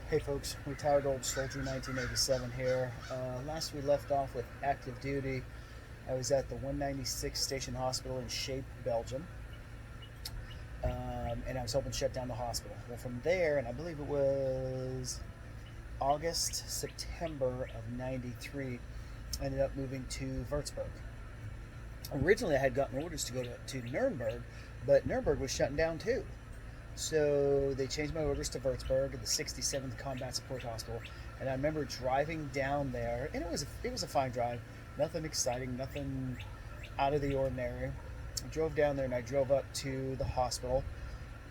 Hey folks, retired old soldier 1987 here. Last we left off with active duty, I was at the 196 Station Hospital in Shape, Belgium, and I was helping shut down the hospital. Well, from there, and I believe it was August, September of 93, I ended up moving to Wuerzburg. Originally, I had gotten orders to go to Nuremberg, but Nuremberg was shutting down too. So they changed my orders to Wuerzburg at the 67th Combat Support Hospital, and I remember driving down there, and it was a fine drive, nothing exciting, nothing out of the ordinary. I drove down there and I drove up to the hospital,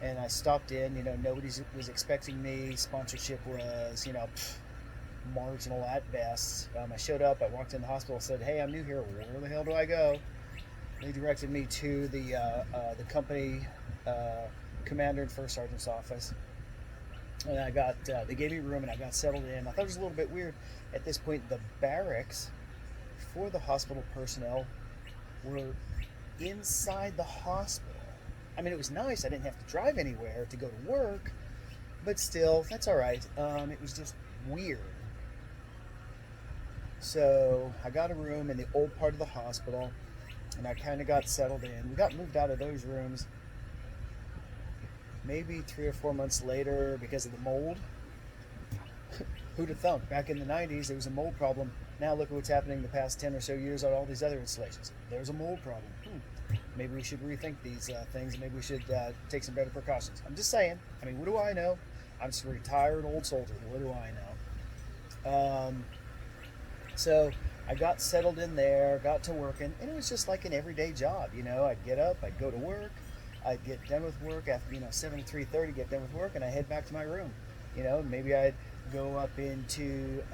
and I stopped in. Nobody was expecting me. Sponsorship was marginal at best. I showed up. I walked in the hospital, said, "Hey, I'm new here. Where the hell do I go?" They directed me to the company commander and first sergeant's office, and they gave me a room and I got settled in. I thought it was a little bit weird. At this point, the barracks for the hospital personnel were inside the hospital. I mean, it was nice. I didn't have to drive anywhere to go to work, but still, that's all right. It was just weird. So I got a room in the old part of the hospital, and I kind of got settled in. We got moved out of those rooms maybe 3 or 4 months later because of the mold. Who'd have thunk? Back in the 90s, there was a mold problem. Now look at what's happening the past 10 or so years on all these other installations. There's a mold problem. Maybe we should rethink these things. Maybe we should take some better precautions. I'm just saying. I mean, what do I know? I'm just a retired old soldier. What do I know? So I got settled in there, got to working, and it was just like an everyday job. I'd get up, I'd go to work, I'd get done with work after 7 to 3:30, get done with work, and I head back to my room. Maybe I'd go up into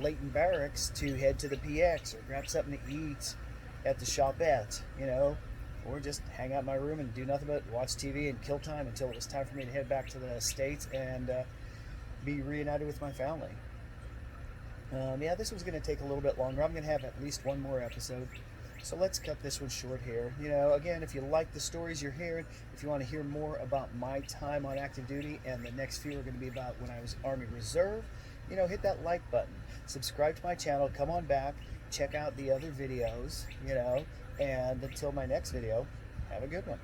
Leighton Barracks to head to the PX or grab something to eat at the shopette, or just hang out in my room and do nothing but watch TV and kill time until it was time for me to head back to the States and be reunited with my family. This was going to take a little bit longer. I'm going to have at least one more episode. So let's cut this one short here. Again, if you like the stories you're hearing, if you want to hear more about my time on active duty, and the next few are going to be about when I was Army Reserve, hit that like button. Subscribe to my channel. Come on back. Check out the other videos, and until my next video, have a good one.